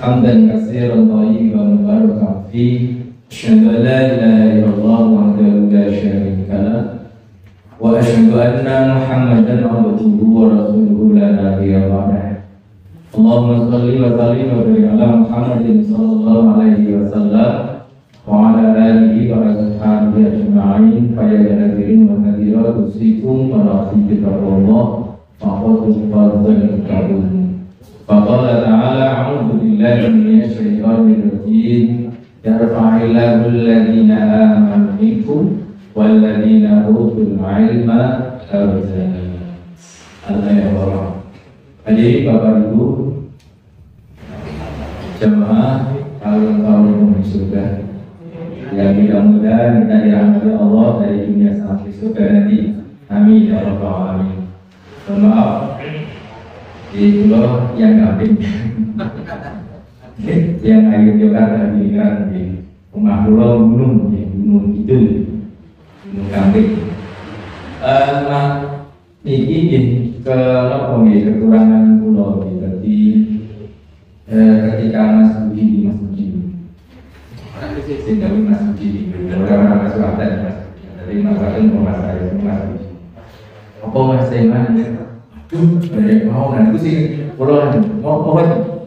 حمدا كثيرا طيبا مباركا فيه أشهد أن لا إله إلا الله وحده لا شريك له وأشهد أن محمدا عبده ورسوله لا نبي بعده اللهم صل وسلم وبارك على محمد صلى الله عليه وسلم وعلى آله وأصحابه أجمعين فيا نذيرين ونذيرات أوصيكم ونفسي بتقوى الله فقد فاز المتقون فقال تعالى أعوذ بالله من الشيطان الرجيم يرفع الله الذين آمنوا منكم والذين أوتوا العلم درجات. Alhamdulillah. Hadirin Bapak Ibu jemaah kaum surga yang mudah-mudahan kita dirahmati Allah dari dunia sampai surga nanti. Amin ya rabbal alamin. Maaf di pulau yang kambing yang air Jakarta kan di rumah pulau gunung itu gunung kambing. Ini kekurangan pulau berarti ketika Mas Budi orang Mas Waten dari Mas Waten Mas saya Mas Budi apa Mas Seman mau nanti sih pulau mau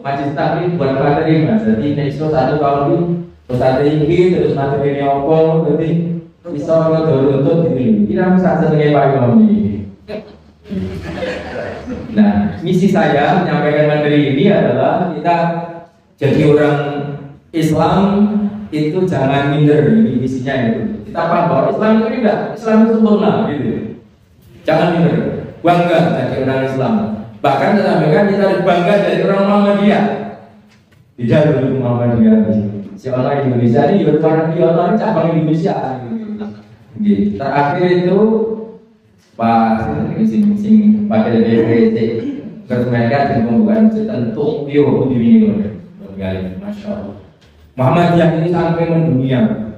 majlis taklim buat materi Mas jadi next satu tahun terus ini terus materi ini apa jadi bisa untuk dipilih kita bisa senengnya Pak ini. Nah, misi saya menyampaikan materi ini adalah kita jadi orang Islam itu jangan minder, ini misinya itu. Kita paham bahwa Islam itu tidak, Islam itu sempurna gitu. Jangan minder, bangga jadi orang Islam. Bahkan saya sampaikan kita harus bangga dari orang Muhammadiyah. Tidak dulu Muhammadiyah. Si orang Indonesia ini orang cabang Indonesia. Gitu. Terakhir itu Pak sing pakai DPC terus mereka dengan pembukaan tentu bio di ini kali Masya Allah Muhammadiyah ini sampai mendunia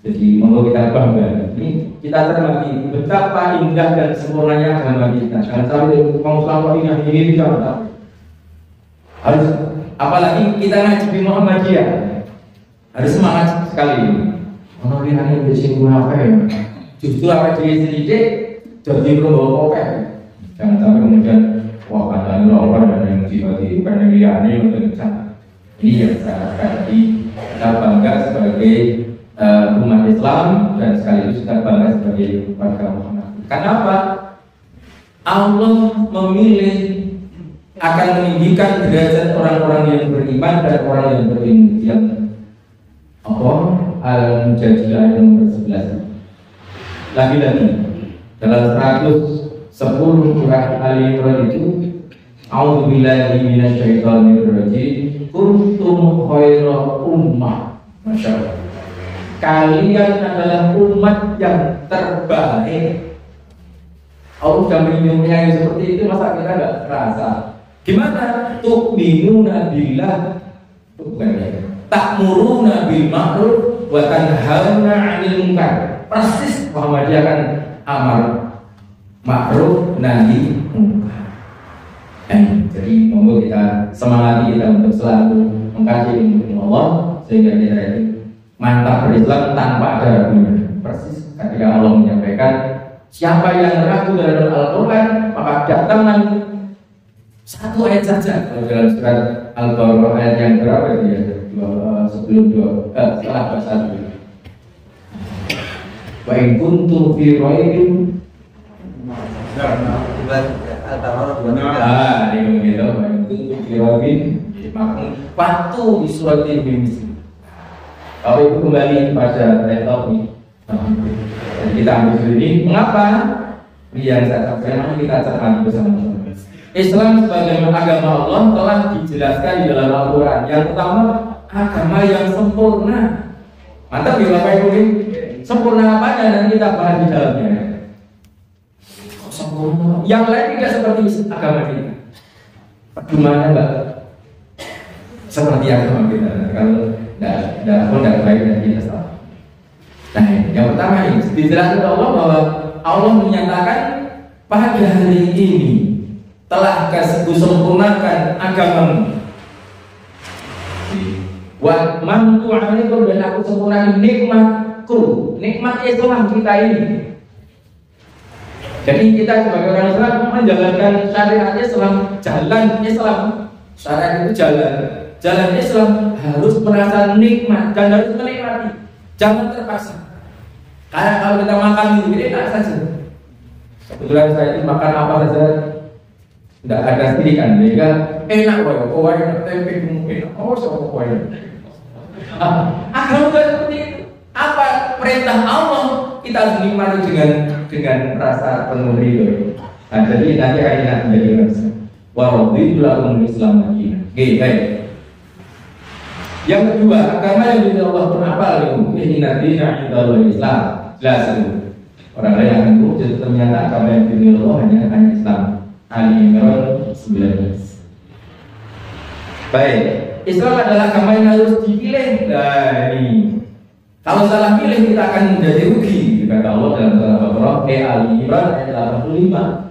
jadi mau kita bangga ini kita cermati betapa indah dan sempurnanya agama kita jangan sampai mau selama ini tidak harus apalagi kita ngaji di Muhammadiyah harus semangat sekali ono liyane wis sing apa ya justru apa jadi sedikit jadi perlu kopi, jangan sampai kemudian wah kadang orang dan yang tiba-tiba karena liane untuk sana. Ini yang saya kita bangga sebagai umat Islam dan sekaligus kita bangga sebagai warga Muhammad. Kenapa? Allah memilih akan meninggikan derajat orang-orang yang beriman dan orang yang berilmu yang apa? Al-Mujadilah nomor 11. Lagi-lagi dalam 110 surah Ali Imran itu A'udzubillahi minasyaitonirrajim kuntum khaira ummah. Masya Allah kalian adalah umat yang terbaik. Allah sudah menyuruhnya seperti itu masa kita nggak terasa? Gimana? Tu'minuna billah ta'muruna bil ma'ruf wa tanhauna 'anil munkar. Persis Muhammadiyah kan amar ma'ruf nahi munkar. Jadi monggo kita semangati kita untuk selalu mengkaji ilmu Allah sehingga kita ini mantap berislam tanpa ada ragunya. Persis ketika Allah menyampaikan siapa yang ragu terhadap Al-Quran maka datanglah satu ayat saja. Kalau dalam surat Al-Baqarah ayat yang berapa dia setelah bahasa dulu. Wa in kuntum fi raibin ini begitu. Wa in kuntum fi raibin waktu di surat Al-Baqarah. Kalau itu kembali pada ayat tauhid. Kita ambil dulu ini. Mengapa? Yang saya sampaikan kita cermati bersama-sama. Islam sebagai agama Allah telah dijelaskan di dalam Al-Quran. Yang pertama agama yang sempurna. Mantap ya Bapak Ibu ini. Sempurna apa dan kita bahas di dalamnya. Sempurna. Yang lain tidak seperti agama kita. Bagaimana Mbak? Seperti agama kita. Kalau tidak baik dan kita salah. Nah, yang pertama ini dijelaskan Allah bahwa Allah menyatakan pada hari ini telah kusempurnakan agamamu. Wa mamtu alaikum, dan aku sempurnakan nikmatku, nikmat Islam kita ini. Jadi kita sebagai orang Islam menjalankan syariat Islam, jalan Islam. Syariat itu jalan Islam harus merasa nikmat dan harus menikmati, jangan terpaksa. Karena kalau kita makan ini enak saja. Kebetulan saya ini makan apa saja tidak ada pilihan, mereka enak kok, enak tempe enak, so enak. Agama seperti itu. Apa perintah Allah kita harus nikmati dengan rasa penuh ridho. Nah, jadi nanti ayat menjadi rasa. Waradillahi Islam lagi. Oke, baik. Yang kedua, agama yang diridhoi Allah pun apa? Inna dina indallahi Islam. Jelas itu. Orang lain akan jadi ternyata agama yang diridhoi Allah hanya Islam. Ali Imran 19. Baik, Islam adalah agama yang harus dipilih. Nah, ini. Kalau salah pilih kita akan menjadi rugi. Kata Allah dalam surah Al-Baqarah Ali Imran ayat 85.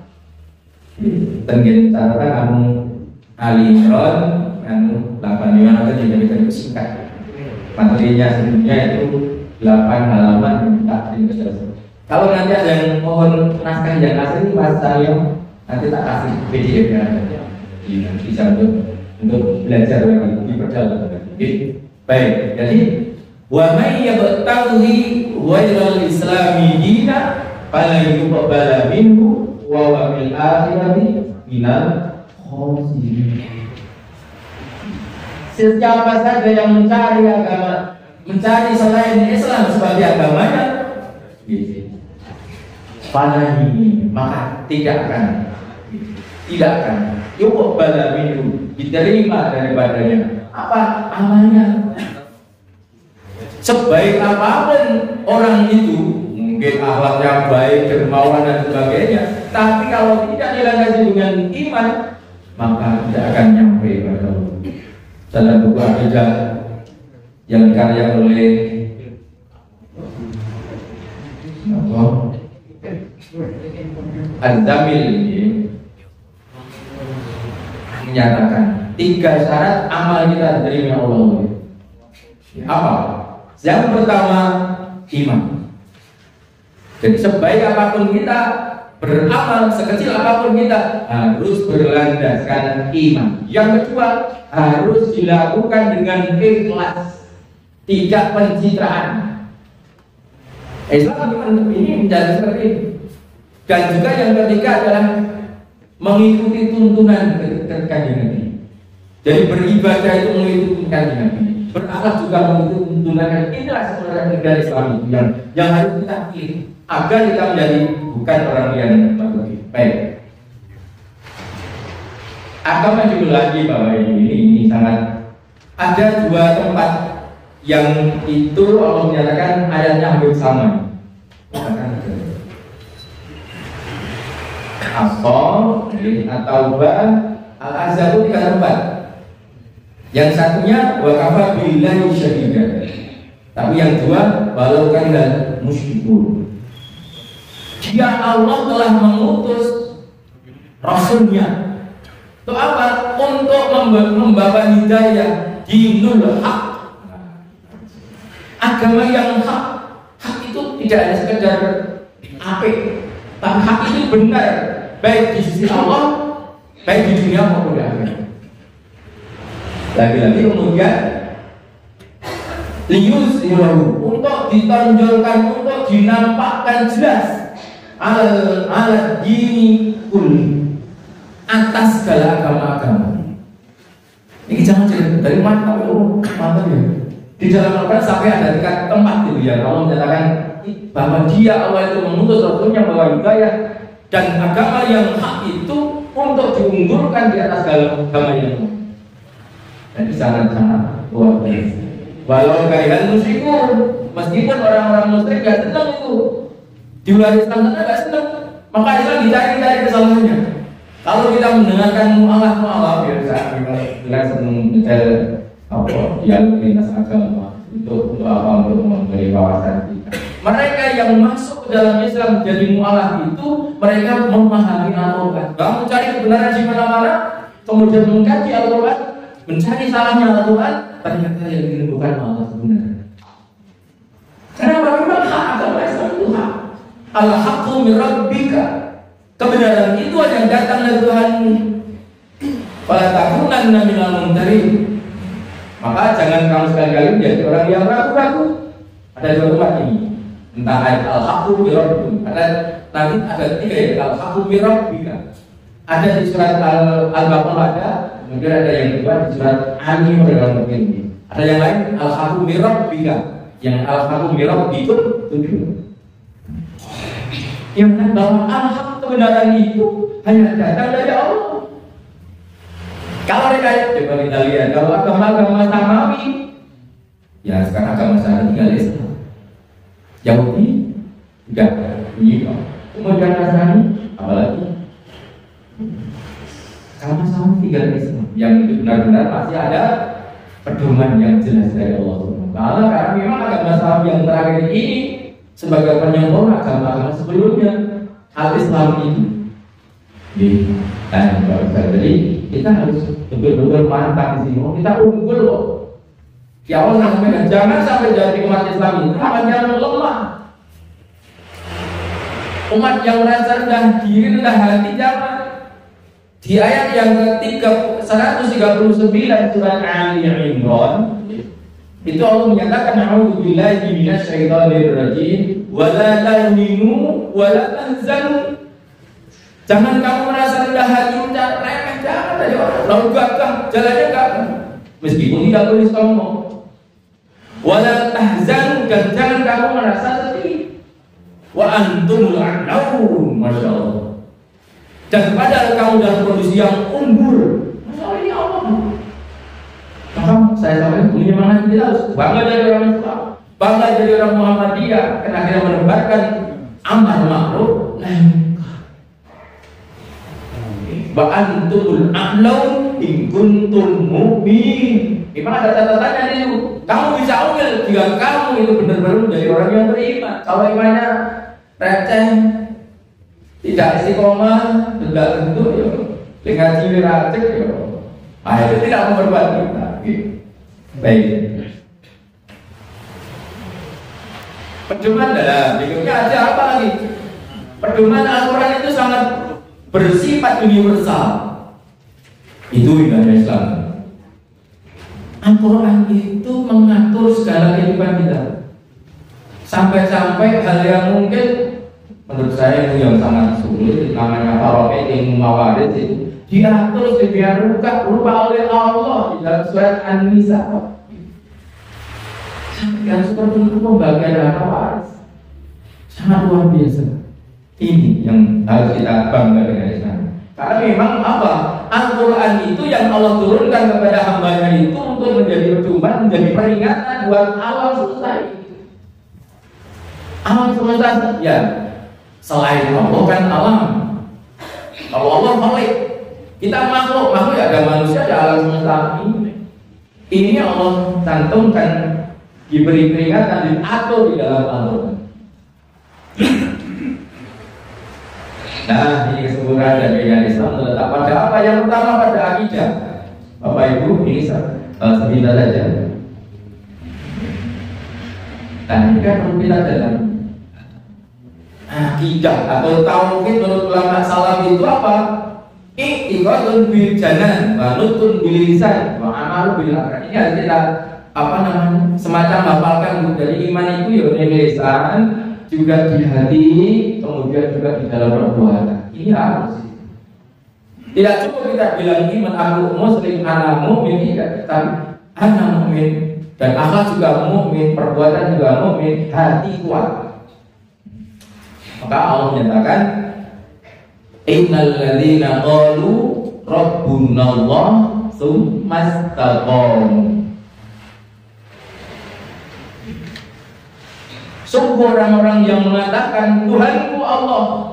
Tenggin catatan kamu Ali Imran anu 85 itu tidak bisa disingkat. Materinya sebelumnya itu 8 halaman tak selesai. Kalau nanti ada yang mohon naskah yang asli Mas saya nanti tak kasih PDF-nya aja. Bisa untuk belajar lagi diperdalam lagi. Baik, jadi wa may yabtaghi ghairal islami dina fala yuqbala minhu wa huwa fil akhirati minal khasirin. Siapa saja yang mencari agama, mencari selain Islam sebagai agamanya, falahi, maka tidak akan yuqbala minhu, diterima daripadanya apa amalnya. Sebaik apapun orang itu, mungkin akhlaknya baik, dermawan dan sebagainya, tapi kalau tidak dilandasi dengan iman, maka tidak akan nyampe pada Allah. Dalam buku akidah yang dikarya oleh Az-Zamil ini menyatakan 3 syarat amal kita diterima Allah. Apa? Yang pertama, iman. Jadi sebaik apapun kita beramal, sekecil apapun kita harus berlandaskan iman. Yang kedua, harus dilakukan dengan ikhlas, tidak pencitraan. Islam ini menjadi seperti ini. Dan juga yang ketiga adalah mengikuti tuntunan Kanjeng Nabi. Jadi beribadah itu mengikuti Kanjeng Nabi. Berakhlak juga mengikuti tuntunan. Inilah sebenarnya dari Islam itu yang harus kita pilih agar kita menjadi bukan orang yang baik. Agama juga lagi bahwa ini sangat ada 2 tempat yang itu Allah menyatakan ayatnya hampir sama. As-Saff, At-Taubah, Al-Ahzab 3 tempat. Yang satunya wa kafa billahi syahida. Tapi yang 2 walau kana musyrikun. Dia Allah telah mengutus Rasulnya. Untuk apa? Untuk membawa hidayah, dinul haq. Agama yang hak. Hak itu tidak hanya sekedar apik, tapi hak itu benar, baik di sisi Allah, baik di dunia maupun di akhirat. Lagi-lagi kemudian liyuzhirahu, untuk ditonjolkan, untuk dinampakkan jelas al dini kulli, atas segala agama-agama. Ini jangan dari mana mantap ya. Di dalam Al-Quran sampai ada 3 tempat itu ya Allah menyatakan bahwa Dia Allah itu mengutus Rasulnya bahwa hidayah dan agama yang hak itu untuk diunggulkan di atas segala agama yang lain. Jadi sangat-sangat luar biasa. Walau kalian musyrikun, meskipun orang-orang musyrik gak senang itu di luar Islam sana gak senang, maka Islam dicari-cari kesalahannya. Kalau kita mendengarkan mu'alaf biasa kita senang dialog lintas agama untuk apa, untuk memberi wawasan kita. Mereka yang masuk ke dalam Islam menjadi mu'alaf itu mereka memahami Al-Quran. Kamu mencari kebenaran di mana-mana, kemudian mengkaji Al-Quran, mencari salahnya Al-Quran, ternyata yang dirindukan Allah sebenarnya. Kenapa? Memang hak agama Islam itu hak. Al-haqqu min rabbika. Kebenaran itu yang datang dari Tuhanmu. Fala takunanna minal mumtarin. Maka jangan kamu sekali-kali menjadi orang yang ragu-ragu. Ada dua tempat ini. Entah ayat al-haqqu min rabbika. Nanti ada tiga ya, al-haqqu min rabbika. Ada di surat Al-Baqarah ada, kemudian ada yang kedua di surat Ali Imran ini. Ada yang lain al-haqqu min rabbika. Yang al-haqqu min rabbika 7. Yang bahwa al-haq kebenaran itu hanya datang dari Allah. Kalau mereka coba kita lihat, kalau agama-agama samawi, ya sekarang agama samawi tinggal Islam, Yahudi enggak, iya. Kemudian Nasrani, apalagi sama-sama tinggal Islam, yang itu benar-benar masih ada pedoman yang jelas dari Allah. Karena memang agama samawi yang terakhir ini sebagai penyempurna agama-agama sebelumnya, al-Islam itu. Jadi kita harus betul-betul mantap di sini. Kita unggul loh. Ya Allah sampaikan, jangan sampai jadi umat Islam ini jangan lemah. Umat yang merasa rendah diri, rendah hati, jangan. Di ayat yang ke-139 surat Ali Imran itu Allah menyatakan a'udzubillahi minasyaitonir rajim wa la tahinu wa la tahzanu. Jangan kamu merasa rendah hati, remeh, jangan tadi orang. Lalu gagah, jalannya gagah. Meskipun tidak boleh sombong. Wa la tahzanu, dan jangan kamu merasa sedih. Wa antumul a'laun, masya Allah. Dan padahal kamu dalam kondisi yang unggul. Masya Allah, ini Allah. Maka saya sampaikan punya mana kita harus bangga dari orang Islam, bangga dari orang Muhammadiyah, karena akhirnya menebarkan amar ma'ruf nahi munkar. Wa antumul a'laun in kuntum mu'min. Memang ada catatannya itu. Kamu bisa unggul jika kamu itu benar-benar menjadi orang yang beriman. Kalau imannya receh, tidak istiqomah, tidak tentu ya, dengan ciri racik ya. Itu tidak memperbuat kita. Baik. Pedoman dalam berikutnya ada apa lagi? Pedoman Al-Quran itu sangat bersifat universal. Itu ibadah Islam. Al-Quran itu mengatur segala kehidupan kita. Sampai-sampai hal yang mungkin menurut saya itu yang sangat sulit, namanya Faroqatin Mawarid itu diatur sedemikian rupa oleh Allah di dalam surat An-Nisa. Yang seperti itu pembagian harta waris sangat luar biasa. Ini yang harus kita bangga dengan Islam. Karena memang apa? Al-Quran itu yang Allah turunkan kepada hambanya itu untuk menjadi pedoman, menjadi peringatan buat alam semesta ini. Alam semesta ya selain Allah kan alam. Kalau Allah Khalik, kita makhluk ya ada manusia, ada alam semesta ini. Ini Allah cantumkan, diberi peringatan, diatur di dalam Al-Quran. Nah, ini kesempurnaan dan keindahan Islam terletak pada apa? Yang pertama pada akidah. Bapak Ibu, ini sebentar saja. Nah, ini kan perlu kita dalam akidah atau tauhid menurut ulama salaf itu apa? Iqadun bil janan, wa nutun bil lisan, wa amalu bil arkan. Ini harus kita semacam hafalkan. Dari iman itu ya di lisan, juga di hati, kemudian juga di dalam perbuatan. Ini harus. Tidak cukup kita bilang iman aku muslim, anak mukmin, tidak, tapi anak mukmin dan akhlak juga mukmin, perbuatan juga mukmin, hati kuat. Maka Allah menyatakan innal ladzina qalu rabbunallah tsumastaqamu. Sungguh orang-orang yang mengatakan Tuhanku Allah,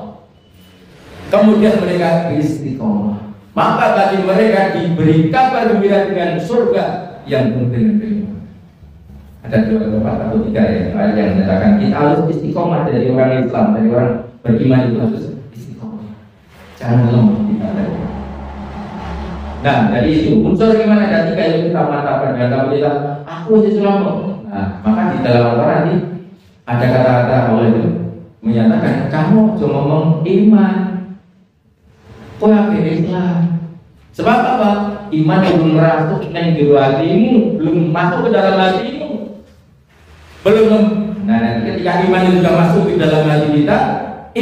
kemudian mereka istiqomah, maka bagi mereka diberi kabar gembira dengan surga yang penuh dengan kenikmatan. Ada 2 atau 3 yang menyatakan kita harus istiqomah dari orang Islam, dari orang beriman itu harus istiqomah. Jangan lemah kita. Nah, dari itu unsur iman ada 3 yang kita mantapkan dengan kamu bilang aku Islam. Nah, maka di dalam Al-Quran ini ada kata-kata Allah itu menyatakan kamu cuma ngomong iman, kok yang Islam. Sebab apa? Iman yang belum masuk yang di hatimu, belum masuk ke dalam hatimu, belum. Nah, nanti ketika iman itu sudah masuk di dalam hati kita,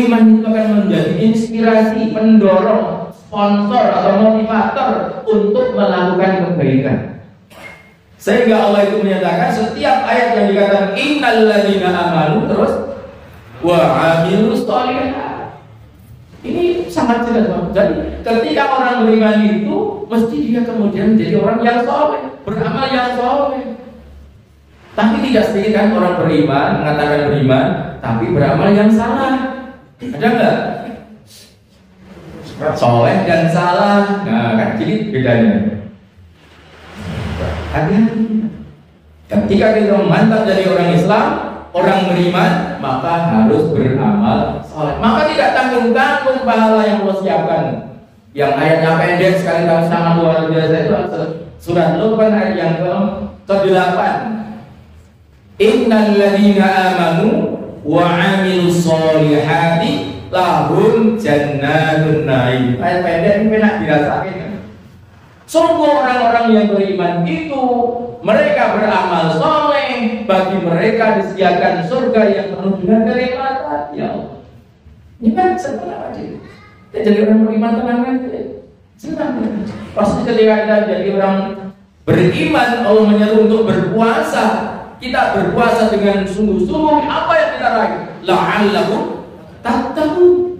iman itu akan menjadi inspirasi, pendorong, sponsor atau motivator untuk melakukan kebaikan. Sehingga Allah itu menyatakan setiap ayat yang dikatakan innal ladzina amanu terus wa amilus sholihat. Ini sangat jelas. Jadi ketika orang beriman itu mesti dia kemudian menjadi orang yang saleh, beramal yang saleh. Tapi tidak sedikit kan orang beriman mengatakan beriman tapi beramal yang salah. Ada enggak? Saleh dan salah. Nah, kan jadi bedanya. Hati-hati. Ketika kita mantap jadi orang Islam, orang beriman, maka harus beramal saleh. Maka tidak tanggung-tanggung pahala yang Allah siapkan. Yang ayatnya pendek sekali tapi sangat luar biasa itu surat Luqman ayat yang ke-8. Innal ladzina amanu wa 'amilus sholihati lahum jannatun na'im. Ayat pendek ini enak dirasakan. Sungguh orang-orang yang beriman itu mereka beramal soleh, bagi mereka disediakan surga yang penuh dengan kenikmatan. Ya Allah, ini kan senang apa sih? Jadi orang beriman tenang aja, senang. Pasti ketika kita jadi orang beriman, Allah menyeru untuk berpuasa. Kita berpuasa dengan sungguh-sungguh. Apa yang kita raih? La'allahum tattaqun.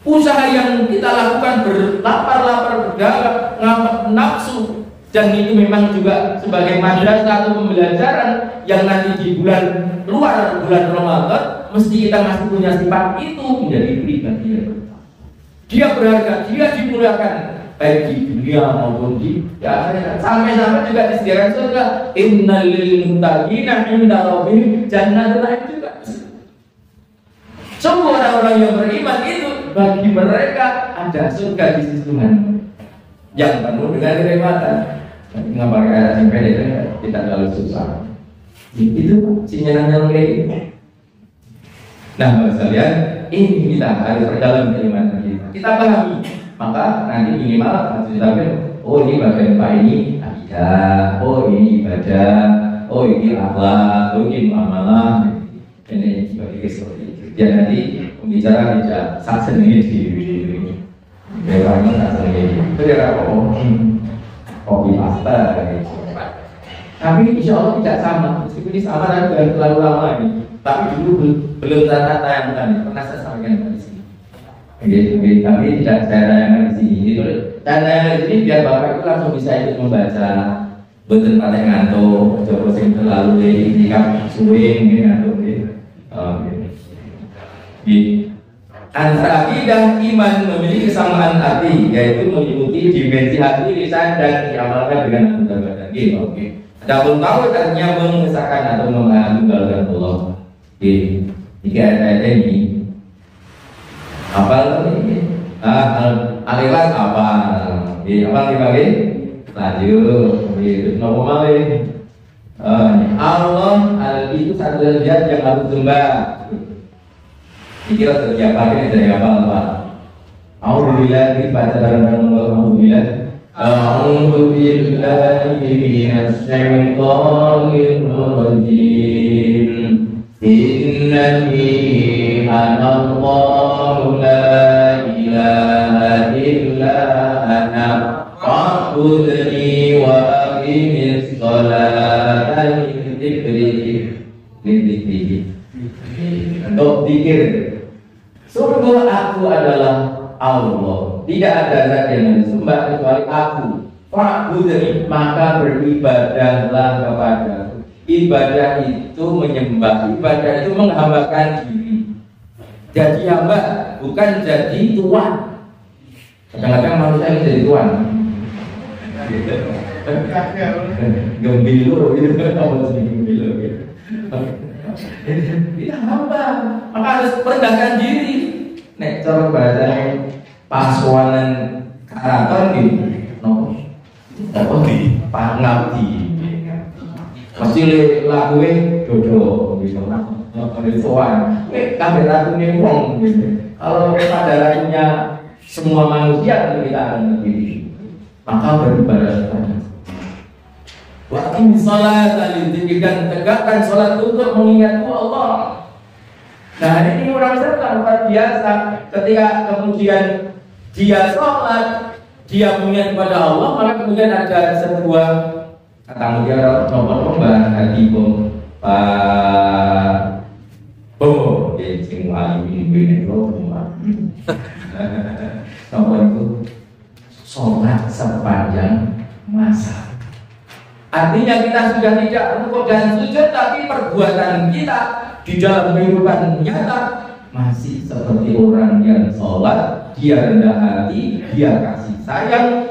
Usaha yang kita lakukan berlapar-lapar, berdagang, nafsu, dan itu memang juga sebagai madrasah atau pembelajaran yang nanti di bulan luar bulan Ramadan mesti kita masih punya sifat itu menjadi pribadi yang bertakwa. Dia berharga, dia dimuliakan baik di dunia maupun di akhirat. Sampai-sampai juga disediakan surga. Innal lil muttaqina 'inda rabbihim jannatun na'im juga. Semua orang-orang yang beriman itu bagi mereka ada surga di sisi Tuhan yang penuh dengan kenikmatan. Nggak pakai ayat yang pendek tidak terlalu susah. Itu sinyalnya kayak gitu. Nah, kalau sekalian, ini kita harus perdalam keimanan kita. Kita pahami, maka nanti minimal harus ditampil. Oh, ini bagian Pak ini akidah. Oh, ini ibadah. Oh, ini akhlak. Oh, ini muamalah. Ini seperti itu. Dia nanti pembicara tidak sak sendiri. Memangnya sak sendiri. Itu dia kopi pasta. Tapi insya Allah tidak sama. Meskipun ini sama dan terlalu lama ini. Tapi dulu belum tata yang pernah saya sampaikan di sini. Oke, tapi tidak saya tayangkan di sini. Tanda yang di sini biar bapak itu langsung bisa ikut membaca. Betul pada ngantuk, coba sing terlalu di sikap suwing ngantuk. Di antara akidah iman memiliki kesamaan arti, yaitu meliputi dimensi hati, lisan dan diamalkan dengan anggota badan. Oke. Adapun tahu artinya mengesahkan atau mengandungkan Allah. Jika ada ini, apa ini? Al-Ikhlas apa? Apa dibagi? Lanjut. Normal ini. Allah itu satu zat yang harus sembah. Dikira setiap hari dari apa? Alhamdulillah baca bareng-bareng alhamdulillah. Alhamdulillah minas syaitonir rajim. Innani anallahu la ilaha illa ana fa'budni wa aqimis sholata li dzikri. Untuk zikir. Sungguh aku adalah Allah. Tidak ada zat yang disembah kecuali aku. Fa'budni, maka beribadahlah kepadaku. Ibadah itu menyembah, ibadah itu menghambakan diri. Jadi hamba, bukan jadi tuan. Kadang-kadang manusia ini jadi tuan. Gembilo gitu, gembilo gitu. Kita hamba, maka harus merendahkan diri. Nek cara bahasa pasuanan karaton gitu, no. Apa di pangabdi. Mesti lakuwe dodo gitu. Soan. Kabeh lakune wong gitu. Kalau pada lakunya semua manusia tentu kita akan lebih. Maka beribadah kepada waktu sholat dan tegakkan sholat untuk mengingat Allah. Nah ini orang Islam luar biasa. Ketika kemudian dia sholat, dia mengingat kepada Allah, maka kemudian ada sebuah kata mulia nomor hati bom Pak Bomo sing alim ini nomor itu sholat sepanjang masa. Artinya kita sudah tidak rukuk dan sujud, tapi perbuatan kita di dalam kehidupan nyata masih seperti orang yang sholat. Dia rendah hati, dia kasih sayang,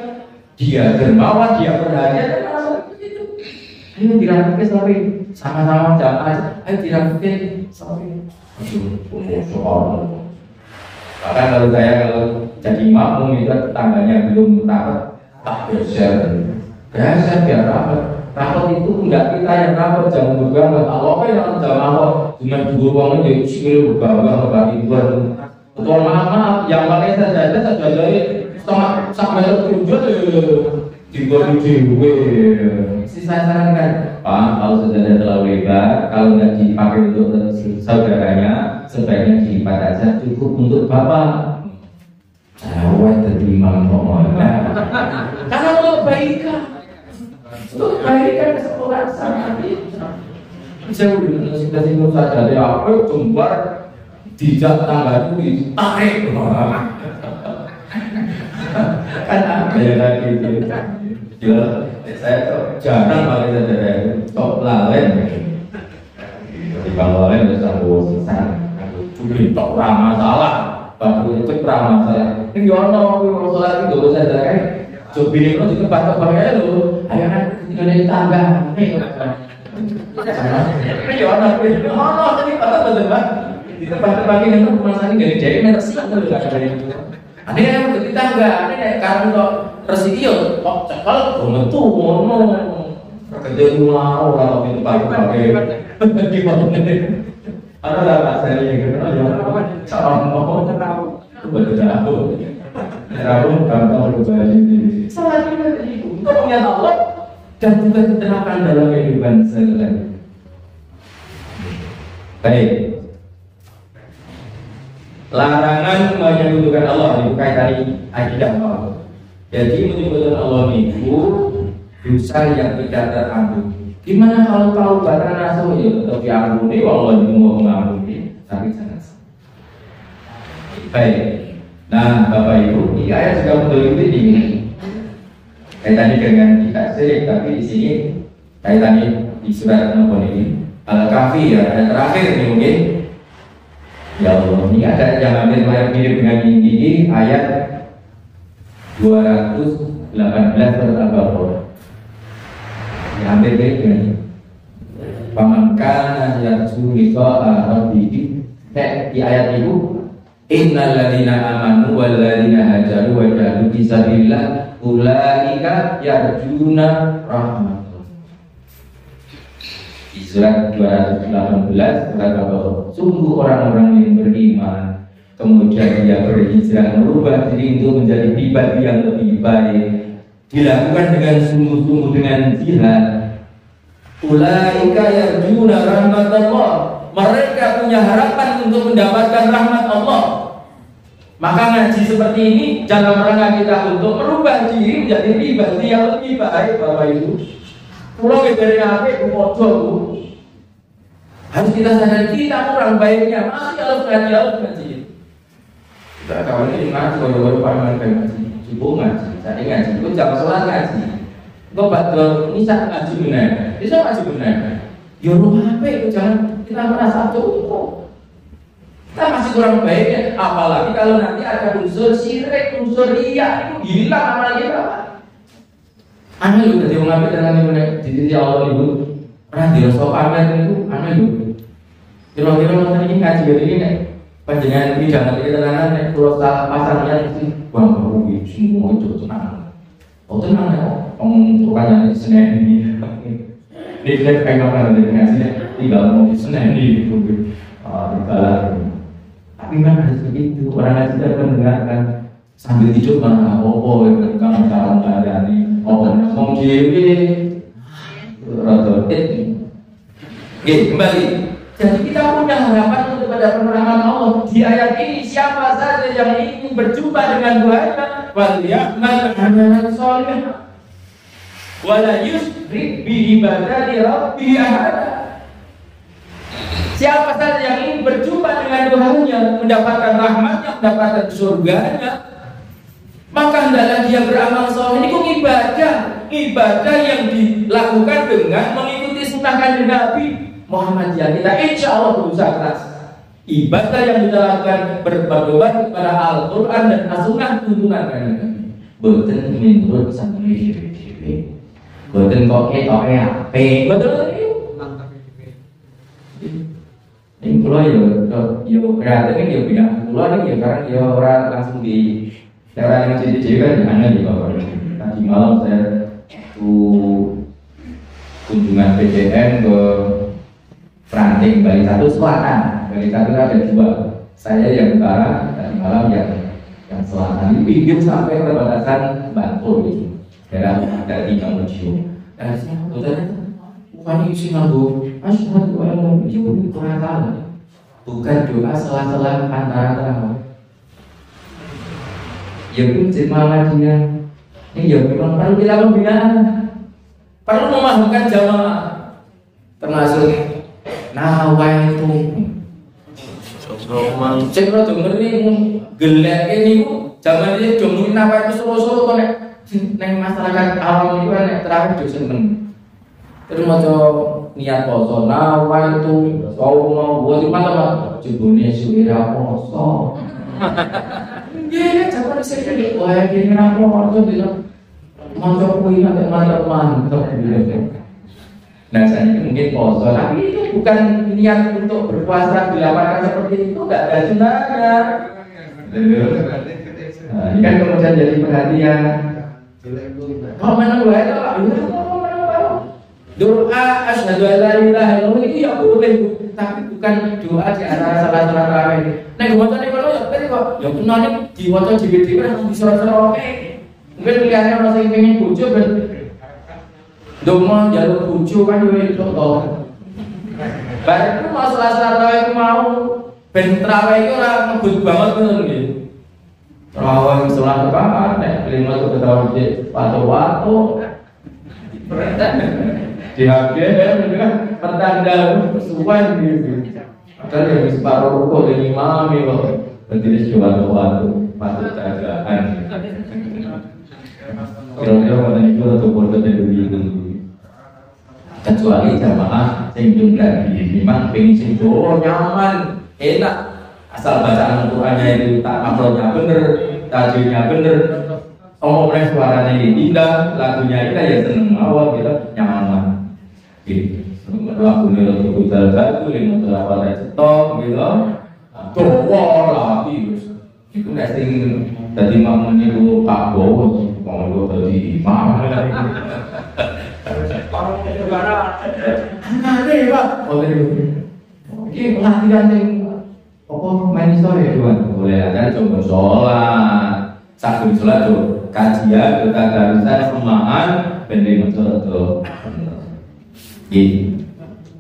dia dermawan, dia berhadiah, dan langsung begitu. Ayo dirapikan sampai sama-sama jamaah. Ayo dirapikan sampai soal. Bahkan kalau jadi makmum itu tangganya belum tak geser biar rapat. Rapat itu enggak kita yang rapat, jangan bergantung. Allah yang jamaah cuma dua orang yang skill bergantung bagi Tuhan. Betul, maaf yang paling saja setengah sampai tertujuh dibuat dewe. Saya sarankan, Pak, kalau saudara terlalu lebar, kalau nggak dipakai untuk saudaranya, sebaiknya dilipat aja, cukup untuk bapak. Jawab dari imam ngomong. Karena untuk kebaikan, kesempurnaan kita. Saya sudah singgung saja, dia apa jembar dijak tangga itu ditarik. Kan ada yang lagi itu. Saya jarang pakai saudara top lalen. Di bang lalen bisa bawa sisaan. Udah top ramah salah. Baru itu ramah saya. Ini gimana? Kalau sholat itu saudara. Coba ini kalau di tempat aja dulu. Ayo kan tinggal di tangga. Ini gimana? Oh, tadi betul bang. Di tempat ini kan pemasangan gak jadi mersi dulu ada yang di tangga, ada yang karena kok resiko kok cekal betul ngono kerja rumah orang itu pakai di mana ada lah bahasanya gitu cara mau betul tahu gampang berubah ini salah itu punya Allah dan juga diterapkan dalam kehidupan sehari-hari. Baik. Larangan menyebutkan Allah itu kaitan akidah Allah. Jadi menyebutkan Allah itu dosa yang tidak terampuni. Gimana kalau tahu bahkan langsung ya tetap diampuni, Allah itu mau mengampuni, tapi jangan. Baik. Nah, Bapak Ibu, di ayat juga betul ini kaitannya dengan tidak syirik, tapi di sini kaitannya di surat nomor ini Al-Kahfi ya, ayat terakhir ini mungkin. Ya Allah, ini ada yang hampir mirip dengan ini ayat 218 surat Al-Baqarah. Ya hampir mirip dengan ini. Faman kana yarju liqa'a rabbih. Di ayat itu innal ladzina amanu wal ladzina hajaru wa jahadu fi sabilillah ulaika yarjuna rahmat. Di surat 218 surat Al-Baqarah, sungguh orang-orang yang beriman kemudian dia berhijrah merubah diri untuk menjadi pribadi yang lebih baik, dilakukan dengan sungguh-sungguh dengan jihad. Ulaika yarjuna rahmat Allah, mereka punya harapan untuk mendapatkan rahmat Allah. Maka ngaji seperti ini dalam rangka kita untuk merubah diri menjadi pribadi yang lebih baik, Bapak Ibu. Pulau dari apa? Motor. Harus kita sadari kita kurang baiknya. Masih harus ngaji. Kita kawan ini ngaji, baru-baru paman ngaji. Subuh ngaji, tadi ngaji. Itu jam sholat ngaji. Kau batal ini saat ngaji benar. Bisa ngaji benar. Ya lu apa itu jangan kita merasa cukup. Kita masih kurang baiknya. Apalagi kalau nanti ada unsur syirik, unsur riya, itu hilang amal kita. Aneh lu tadi mengambil dengan yang di Allah itu pernah dirasa pamer itu aneh lu. Kira-kira nanti ini ngaji begini nih, panjangan ini jangan diketenangan nih. Kalau salah pasangnya sih, wah rugi semua itu tenang. Oh tenang ya, tukangnya di Senen ini. Ini kita pegang kan dengan sini, tinggal mau di Senen ini gitu. Tapi kan harus begitu. Orang lain tidak mendengarkan sambil tidur mana apa yang kamu sekarang ada nih. Ngomong diri, rotot. Oke, kembali. Jadi kita punya harapan untuk pada penerangan Allah. Di ayat ini siapa saja yang ingin berjumpa dengan Tuhannya, waliyamal amalan sholih, wala yusyrik bi ibadati rabbih ahada. Siapa saja yang ingin berjumpa dengan Tuhannya, mendapatkan rahmatnya, mendapatkan surganya, maka hendaklah dia beramal sholih. Ini ibadah yang dilakukan dengan mengikuti sunnah Kanjeng Nabi Muhammadiyah. Kita insya Allah berusaha keras. Ibadah yang kita lakukan berpedoman kepada Al-Quran dan As-Sunnah tuntunan Kanjeng Nabi. Boten menurut sendiri, boten kok ketok betul ini. Ini pulau ya kreatif ini ya punya pulau ini ya karena ya orang langsung di cara yang jadi kan jangan di bawah. Tadi malam saya kunjungan PJN ke Ranting Bali 1 Selatan. Bali 1 ada 2. Saya yang utara, tadi malam yang selatan. Ini pinggir sampai perbatasan Bantul gitu. Daerah dari Mamuju. Dan saya bukan isi nganggo asyhadu an la ilaha illallah. Bukan doa sela-sela antara tarawih. Ya prinsip Muhammadiyah ini ya memang perlu kita pembinaan, perlu memahamkan jamaah, termasuk nawaitu. Cek lo denger nih gelek ini zaman ini jomongin nawaitu solo-solo kok neng masyarakat awam itu kan terakhir do seneng. Terus maca niat poso nawaitu mau buat mana jebone suwira poso. Iya, jangan disini. Wah, ini rapor tuh bilang mantap kuih nanti mantap. Nah, saya ini mungkin poso, tapi itu bukan niat untuk berpuasa dilakukan seperti itu, nggak ada sunahnya. Nah, ini kan kemudian jadi perhatian. Kalau mana gue itu, doa asyhadu an la ilaha illallah itu ya boleh, tapi bukan doa di antara salat tarawih. Nek wacane kono ya ben kok ya kenane diwaca dhewe-dhewe nang disoro-soro. Mungkin pilihannya ono sing pengen bojo ben ndonga njaluk bojo kan yo itu to. Bareng ku masalah tarawih mau ben tarawih iku ora ngebut banget ngono nggih. Tarawih salat rakaat nek kelima tuh tarawih waktu-waktu. Di HP kan pertanda sesuai gitu. Padahal yang separuh rukuk dan imam itu berarti coba patut jagaan. Kira-kira mana itu atau bodoh dari itu. Kecuali jamaah yang jumlah memang pengen sing nyaman, enak. Asal bacaan Al-Qur'annya itu tak makronya bener, tajwidnya bener. Omongnya suaranya indah, lagunya indah ya seneng awal gitu, nyaman. Gitu. Aku nih untuk budal batu, lima terapa lagi cetok, gitu. Doa lagi, itu nesting tadi mamun itu Pak Bowo, mau lu tadi imam. Ada Pak. Oh ini latihan yang apa main sore tuan, boleh ada coba sholat, sabtu sholat tuh kajian, ketadarusan, semaan, pendek tuh. Gitu.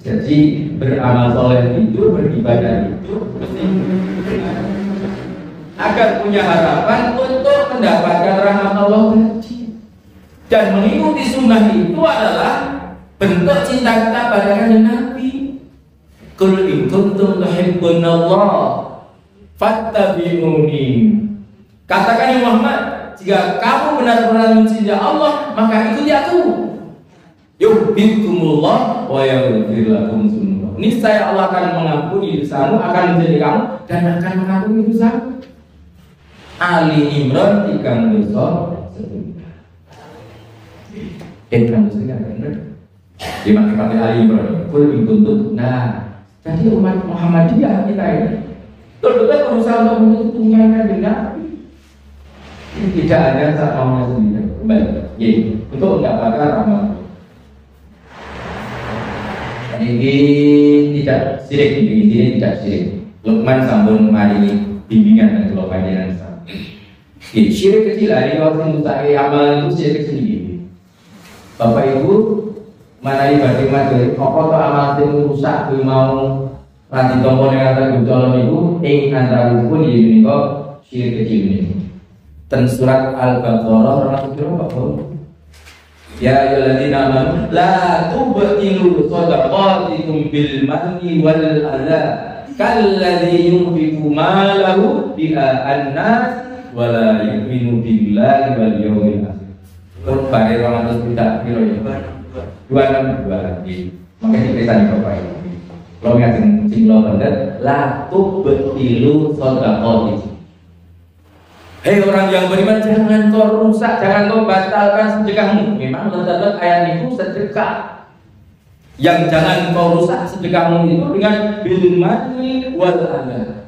Jadi beramal soleh itu, beribadah itu agar punya harapan untuk mendapatkan rahmat Allah tadi. Dan mengikuti sunnah itu adalah bentuk cinta kita pada Kanjeng Nabi. Qul in kuntum tuhibbunallah fattabi'uni. Katakan ya Muhammad, jika kamu benar-benar mencintai Allah, maka ikuti aku. Yuhibbukumullah wa yaghfir lakum dzunubakum. Niscaya Allah akan mengampuni dosamu, akan menjadi kamu dan akan mengampuni dosamu. Ali Imran 3 dosa. Kan dosa benar. Di mana Ali Imran full dituntut. Nah, jadi umat Muhammadiyah kita ini betul-betul berusaha untuk menuntut dengan Nabi. Tidak ada saat maunya sendiri. Baik, untuk mendapatkan rahmat. Ini tidak sirik, ini tidak sirik. Luqman sampun maringi bimbingan dan kalau panjenengan sama. Syirik kecil hari waktu mutakai amal itu syirik kecil. Bapak Ibu mana ibadah materi, apa tuh amal yang rusak, yang mau nanti tombol yang antara gejolong itu, antara pun ini kok syirik kecil ini. Dan surat Al-Baqarah orang itu apa? Ya ayyuhalladzina amanu la tubtilu shadaqatikum bil manni wal adha kalladzi yunfiqu malahu bi'a an-nas wa la yu'minu billahi wal yawmil akhir. Bare 200 juta kilo ya. 262. Makanya kita nih Bapak Ibu. Kalau ngajen sing lo bener la tubtilu shadaqatikum. Hei orang yang beriman, jangan kau rusak, jangan kau batalkan sedekahmu. Memang terdapat ayat itu sedekah. Yang jangan kau rusak sedekahmu itu dengan bil manni wal adha.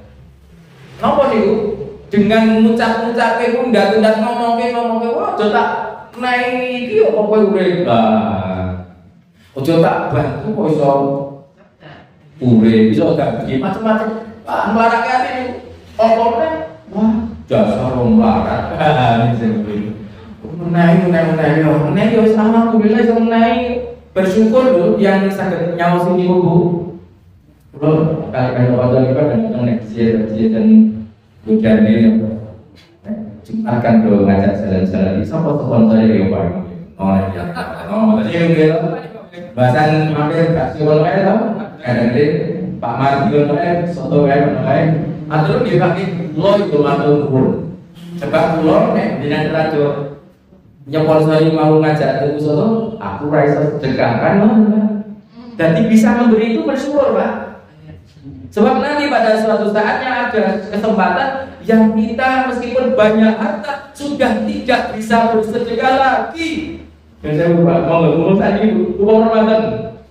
Napa niku? Dengan ngucap-ngucap itu ndak ngomong-ngomong, wah aja tak naik iki apa kowe urip. Aja tak bantu kok iso urip, iso gak iki macam-macam. Nglarake ati niku. Apa wah dasar orang larat, menaik yo sama aku bilang sama menaik bersyukur loh yang sakit nyawa sini bu. Kalau kali waktu kita dan next dan hujan ini akan do ngajak jalan-jalan di sopo-sopo saya yang paling bahasan mampir kasih orang lain tau kadang-kadang Pak Martin lain soto lain atur dipakai lo itu matur nuwun. Sebab kula nek dina radio nyponsori mau ngajak ke soto, aku ra iso sedekahkan mah. Jadi bisa memberi itu bersyukur, Pak. Sebab nanti pada suatu saatnya ada kesempatan yang kita meskipun banyak harta sudah tidak bisa bersedekah lagi. Dan saya mau ngomong tadi uang Ramadan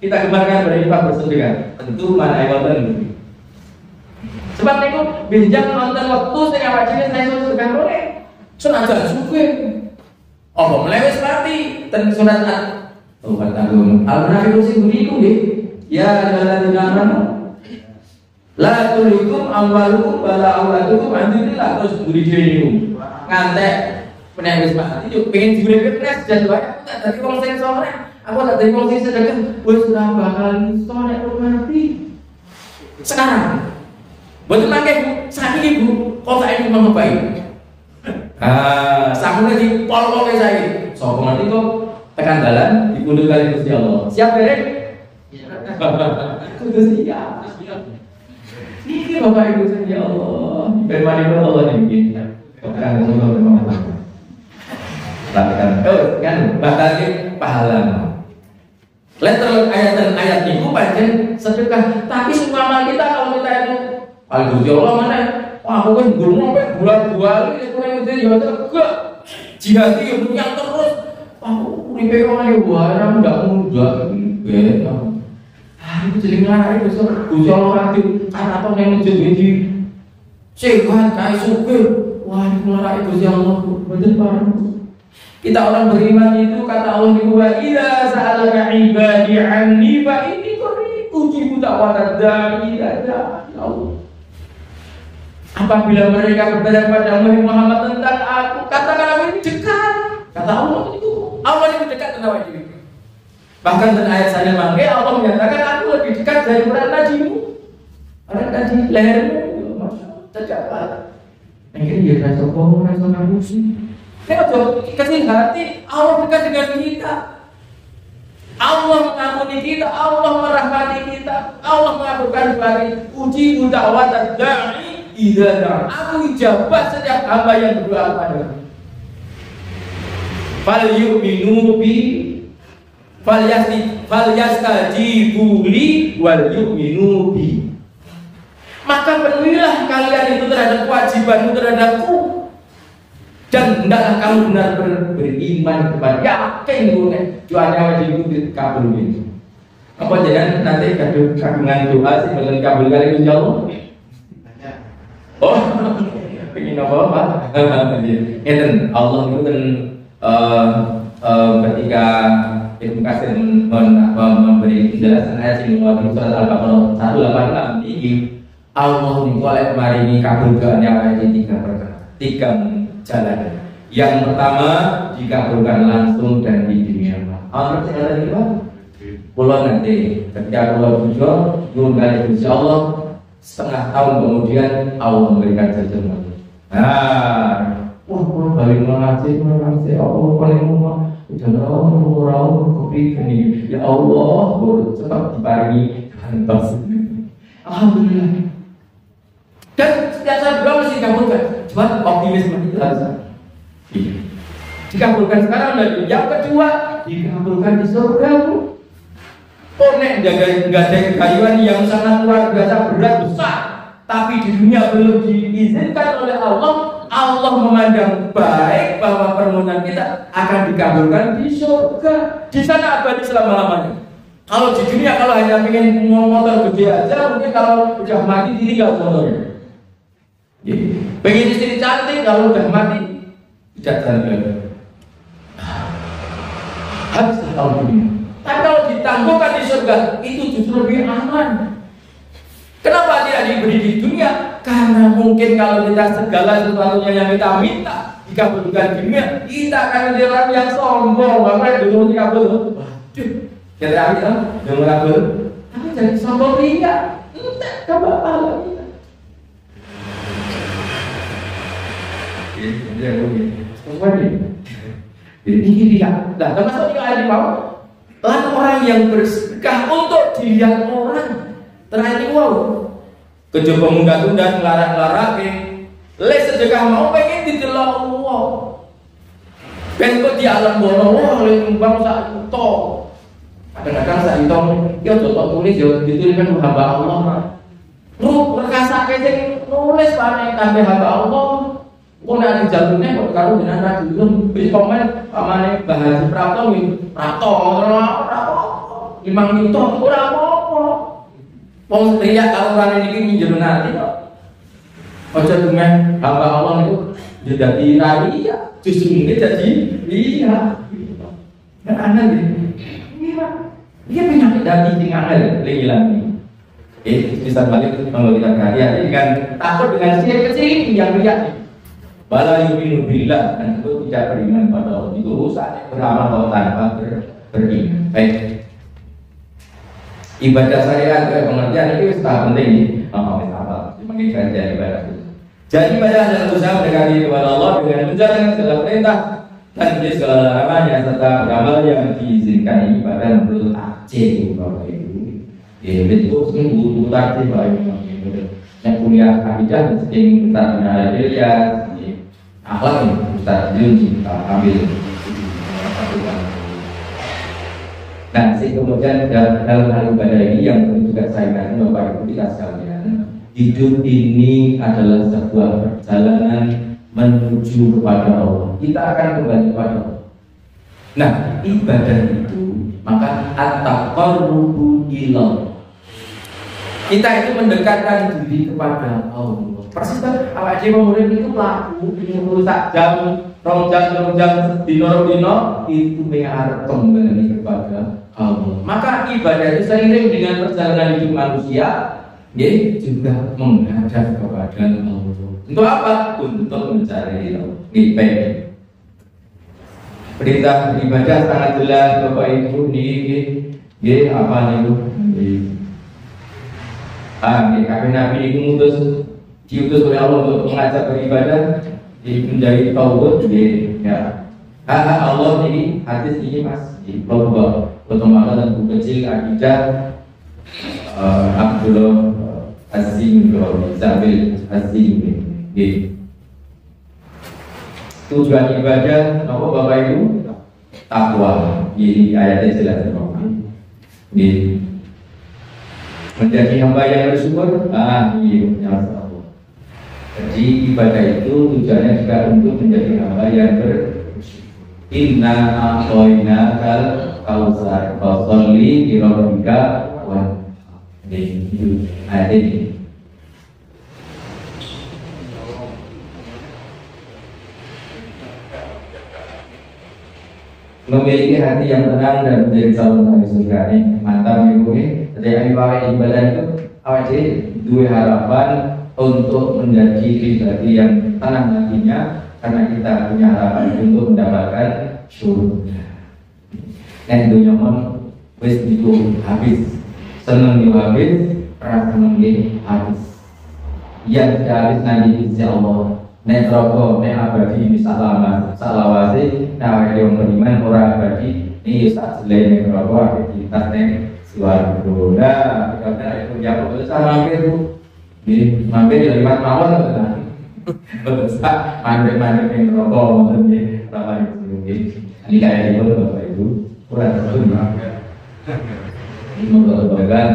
kita kembangkan berinfak bersedekah. Tentu mana Ramadan. Sebab niku benjang nonton waktu sing awak dhewe saya sedekah boleh. Senajan sugih. Apa melewes mati ten sunat Tuhan tanggung. Al-Nabi sing niku nggih. Ya ayyuhalladzina amanu la tulikum amwalukum wala auladukum an dzikrillah terus budi dhewe niku. Ngantek nek wis mati yo pengen diurip wis jan wae tak dadi wong sing saleh. Aku tak dadi wong sing sedekah wis ora bakal iso nek mati. Sekarang betul nangke bu, saat ini bu, kok saya ini mau ngapain? Sampun lagi pol saya. So nanti kok tekan jalan, dikundur kali Gusti Allah. Siap derek? Kudu siap. Ini Bapak Ibu ya Allah. Bagaimana Allah ini? Tekan semua. Lakukan. Kan batalnya pahala. Letter ayat dan ayat itu panjang sedekah. Tapi semua amal kita kalau kita itu Al-Gusti Allah mana? Wah, aku kan gurung sampai bulan-bulan itu yang menjadi ya tegak. Jihad itu yang terus. Aku uripe orang yang barang ndak mudah. Aku jadi ngarep besok. Gusti Allah ati kata yang menjadi sehat kae sugih. Wah, ngarep Gusti Allah bener barang. Kita orang beriman itu kata Allah di wa idza sa'alaka ibadi anni fa inni qarib ujibu da'watad da'i idza da'a. Allah. Apabila mereka bertanya padamu Muhammad tentang aku, katakan aku ini dekat. Kata Allah itu dekat tentang aku. Bahkan dalam ayat saya mangke Allah menyatakan aku lebih dekat dari orang najimu. Orang naji lehermu, dekat. Mungkin dia rasa bohong, rasa ngabusi. Kecil hati, Allah dekat dengan kita. Allah mengampuni kita, Allah merahmati kita, Allah mengabulkan bagi uji dakwat da'i. Aku ijabah setiap hamba yang berdoa kepadamu. Fal yu'minu bi falyastajibu li wal yu'minu bi. Maka penuhilah kalian itu terhadap kewajibanmu terhadapku dan hendaklah kamu benar beriman kepada yakin doanya wajib itu dikabulkan. Apa jangan nanti kandungan doa sih bakal dikabulkan Gusti Allah? Oh, pengen apa Pak? Enten Allah itu kan ketika Ibnu Katsir memberi penjelasan ayat ini di surat Al-Baqarah 186 ini Allah niku oleh maringi kabulkan yang ayat tiga perkara, tiga jalan. Yang pertama dikabulkan langsung dan di dunia. Allah percaya tadi Pak? Pulau nanti ketika pulau jujur, nyuwun kali Gusti Allah setengah tahun kemudian Allah memberikan jajan. Pulau balik mengaji Allah paling rumah. Dan orang kopi ini ya Allah cepat diparingi kantos. Alhamdulillah. Dan setiap saat berdoa mesti dikabulkan. Cuma optimisme itu harus dikabulkan sekarang dan yang kedua dikabulkan di surga. Nek nggak ada kekayuan yang sangat luar biasa berat besar, tapi di dunia belum diizinkan oleh Allah. Allah memandang baik bahwa permohonan kita akan dikabulkan di surga. Di sana abadi selama-lamanya. Kalau di dunia kalau hanya ingin motor gede aja, mungkin kalau udah mati ditinggal motornya. Pengen istri cantik, kalau udah mati tidak cantik. Habis tahun dunia. Tapi kalau ditangguhkan di surga, itu justru lebih aman. Kenapa tidak diberi di dunia? Karena mungkin kalau kita segala sesuatunya yang kita minta dikabulkan di dunia, kita akan menjadi orang yang sombong. Makanya dulu dikabul. Waduh, kira kita dulu kabul. Tapi jadi sombong tidak. Enggak, coba apa kita? Ini yang mungkin. Ini tidak. Nah, termasuk yang ada di bawah. Lalu orang yang bersedekah untuk dilihat orang. Terakhir ini wow. Kecoba tunda-tunda ngelarak-ngelarak le sedekah mau pengen didelok Allah. Ben kok di alam bono wah le nyumbang sak juta. Kadang-kadang sak juta ya toto tulis ya dituliskan hamba Allah. Lu rekasake sing nulis panek kabeh hamba Allah. Kok nek jalune kok karo jenengan ra dulung wis komen pamane Mbah Haji Prapto Prapto 5 juta ora apa-apa. Wong riya kalau orang ini minjem nanti kok. Ojo dengan hamba Allah itu jadi ria, justru ini jadi iya. Kan aneh gitu. Iya. Dia penyakit hati sing aneh lagi. Bisa balik kalau kita hati-hati dengan takut dengan sihir kecil yang ria. Bala yu'minu billah dan itu tidak beriman pada Allah. Itu rusak beramal tanpa beriman. Baik. Ibadah syariat ke pengertian itu sangat penting nih. Mengibadah ibadah itu. Jadi ibadah adalah usaha mendekati kepada Allah dengan menjalankan segala perintah dan menjadi segala larangannya serta beramal yang diizinkan. Ini ibadah menurut aceh bapak ibu. Itu sungguh aceh bapak ibu. Yang punya akidah sering Ustaz Nadia akhlak ini Ustaz Junji ambil. Nah, kemudian dalam hal ibadah ini yang perlu juga saya ingatkan Bapak Ibu kita sekalian, hidup ini adalah sebuah perjalanan menuju kepada Allah. Kita akan kembali kepada Allah. Nah, ibadah itu maka at-taqarrubu ilallah. Kita itu mendekatkan diri kepada Allah. Persis kan awak dhewe murid itu pelaku rusak jam, rong jam dino itu mengarep kembali kepada Allah. Maka ibadah itu seiring dengan perjalanan hidup manusia, juga menghadap kepada Allah. Untuk apa? Untuk mencari ibadah. Perintah ibadah sangat jelas Bapak Ibu nih, apa nih? Kami Nabi itu diutus oleh Allah untuk mengajak beribadah menjadi tauhid ya. Allah ini hadis ini Mas bahwa pertemuan dan buku kecil akidah Abdullah Azim Zabil Azim tujuan ibadah apa Bapak Ibu? Takwa. Ini ayatnya jelas menjadi hamba yang bersyukur. Iya, jadi ibadah itu tujuannya juga untuk menjadi hamba yang bersyukur. Inna a'toina kal kausar fasolli lirabbika wa itu ayat ini. memiliki hati yang tenang dan menjadi calon ahli surga ini. Mantap ibu ini. Jadi ibadah itu awak dua harapan untuk menjadi pribadi yang tenang hatinya, karena kita punya harapan untuk mendapatkan surga. Dan dunia mon wis itu habis, seneng itu habis, rasa seneng itu habis. Yang habis nanti insya Allah. Nek rokok, nek abadi bisa lama, salawasi, nah yang beriman orang abadi ini tak selain nek rokok, aktivitas nek suara beroda, kita itu ya betul sama mampir tu, di mampir dari mat mawon betul sah, mampir nek rokok, betul ni ramai itu, ini kayak itu bapak ibu, kurang betul ini memperbaikkan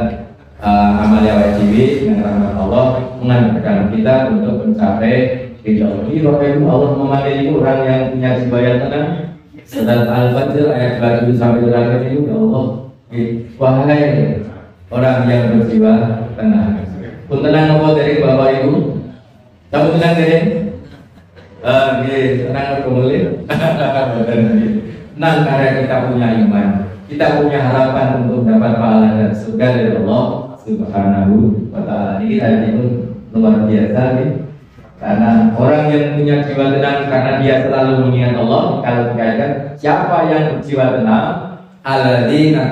amalia wajib dengan rahmat Allah mengantarkan kita untuk mencapai Jadi Allah memanggil orang yang punya jiwa yang tenang. Surat Al-Fajr ayat 27 sampai terakhir itu, ya Allah, wahai orang yang berjiwa tenang. Pun tenang apa dari Bapak Ibu? Kamu tenang dari? Tenang kembali. Tenang karena kita punya iman, kita punya harapan untuk dapat pahala dan surga dari Allah Subhanahu wa Ta'ala. Ini tadi pun luar biasa nih. Karena orang yang punya jiwa tenang karena dia selalu mengingat Allah. Kalau dikatakan siapa yang berjiwa tenang, alladzina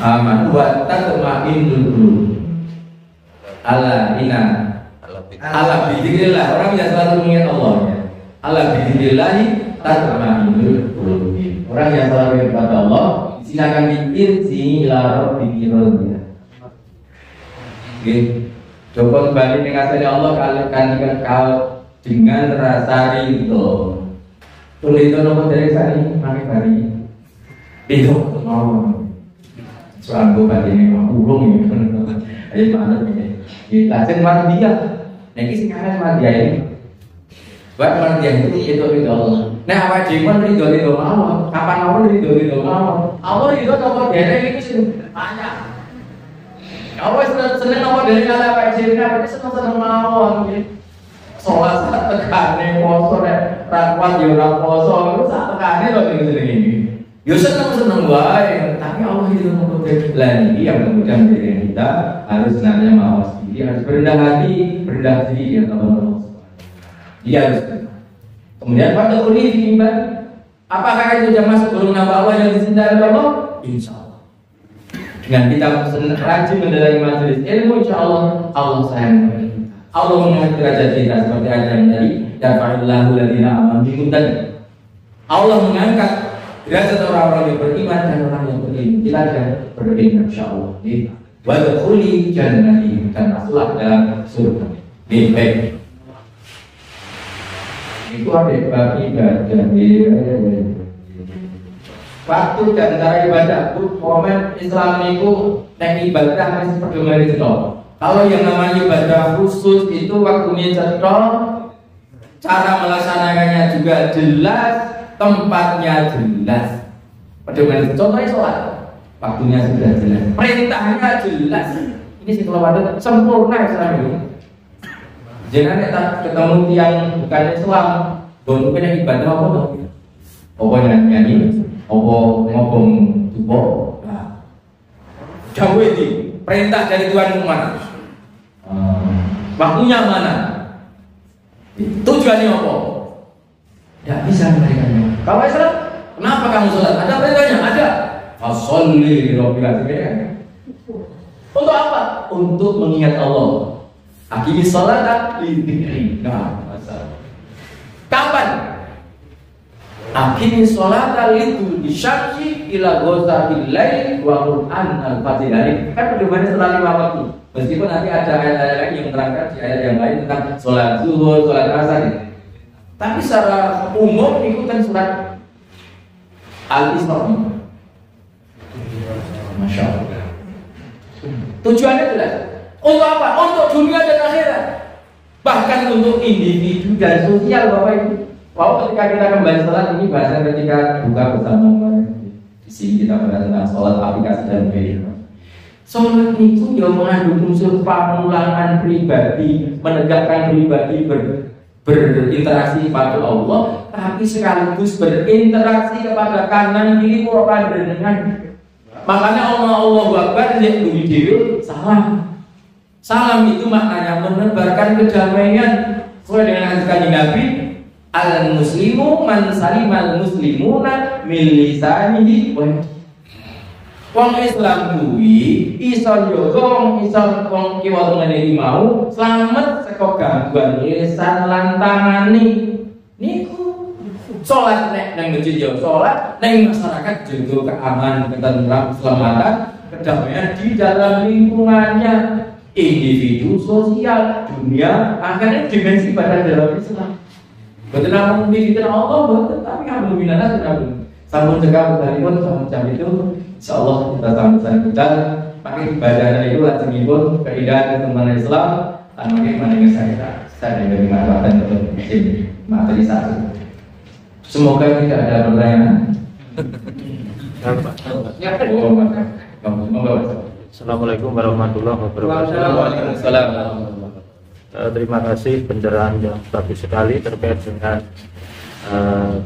amanu wa tatma'innul qulub. Alladzina ala bidzikrillah, orang yang selalu mengingat Allah ya. Ala bidzikrillah tatma'innul qulub. Orang yang selalu ingat kepada Allah, silakan diirji ila rabbika. Coba kembali dengan asal Allah, kalian kau dengan rasa ridho. Tulis itu nomor dari sari, mari mari. Ridho, mau. Soal gue tadi ini mau urung ya, ayo mana ni? Kita cuma dia, nanti sekarang mah dia ini. Buat mah dia itu Allah. Nah apa jiman ridho mau? Kapan mau ridho mau? Allah ridho nomor dari ini sih banyak. Allah seneng apa dari kala Pak Jirna, ini seneng mawon nggih. Salat sak tekane poso nek ra kuat ya ora poso, itu sak tekane lho jeneng iki. Ya seneng wae, tapi Allah itu membuat lagi yang kemudian dari kita harus sebenarnya mawas diri, harus berendah hati, berendah diri ya teman-teman. Dia harus. Kemudian pada kuliah iman, apakah itu jamaah sebelum nama Allah yang dicintai Allah? Insyaallah. Dengan kita rajin mendatangi majelis ilmu, insya Allah Allah sayang kepada kita. Allah mengangkat derajat kita seperti ajaran tadi. Dafa'illahu ladina amanu tadi. Allah mengangkat derajat orang-orang yang beriman dan orang yang berilmu. Silakan berilmu, insya Allah. Wa dkhuli jannati, dan masuklah dalam surga. Baik. Itu ada bagi ibadah. Waktu dan cara ibadah, komen Islam itu nek ibadah masih pedoman itu. Kalau yang namanya ibadah khusus itu waktunya cetok, cara melaksanakannya juga jelas, tempatnya jelas. Pedoman itu contohnya sholat, waktunya sudah jelas, perintahnya jelas. Ini sih kalau ada sempurna Islam itu. Jangan kita ketemu yang bukan Islam, bonus punya ibadah apa tuh? Pokoknya nyanyi. Opo ngobong tubo, jauh ini perintah dari Tuhan mana? Waktunya mana? Tujuannya apa? Tidak bisa mereka. Kalau Islam, kenapa kamu sholat? Ada perintahnya? Ada. Fasolli robbika. Untuk apa? Untuk mengingat Allah. Aqimis sholata lidzikri. Nah, masalah. Kapan? Aqimis sholata lidzikri ila ghosaqil lail wa Qur'an al-Fatihah. Kan pedomannya setelah 5 waktu. Meskipun nanti ada ayat-ayat lain yang menerangkan di ayat yang lain tentang sholat zuhur, sholat asar. Tapi secara umum itu kan surat Al-Isra. Masya Allah. Tujuannya jelas. Untuk apa? Untuk dunia dan akhirat. Bahkan untuk individu dan sosial Bapak Ibu. Wow, ketika kita kembali sholat ini bahasa ketika buka bersama di sini kita bahas tentang sholat aplikasi dan media. Sholat itu yang mengandung unsur pengulangan pribadi, menegakkan pribadi berinteraksi pada Allah, tapi sekaligus berinteraksi kepada kanan kiri kula panjenengan. Makanya Allahu Akbar nek duwi dhewe salam. Salam itu maknanya menebarkan kedamaian. Sesuai dengan hadis Kanjeng Nabi, al-muslimu man salimal muslimuna min lisanihi wa yadihi. Wong Islam kuwi iso njogo wong kiwa ngene mau slamet saka gangguan lisan lan tangane. Niku salat nek nang masjid yo salat, nang masyarakat juga keamanan, ketentram, keselamatan, kedamaian di dalam lingkungannya, individu, sosial, dunia, akhirnya dimensi pada dalam Islam. Betul namung mikir Allah betul, tapi kamu minana sudah sambung cekap dari pun sama jam itu, insyaallah kita sambung pakai ibadah itu lajengipun keindahan ketuhanan Islam, pakai manungsa saya dari manfaat untuk materi satu. Semoga tidak ada pertanyaan. Assalamualaikum warahmatullahi wabarakatuh. Waalaikumsalam. Terima kasih pencerahan yang bagus sekali terkait dengan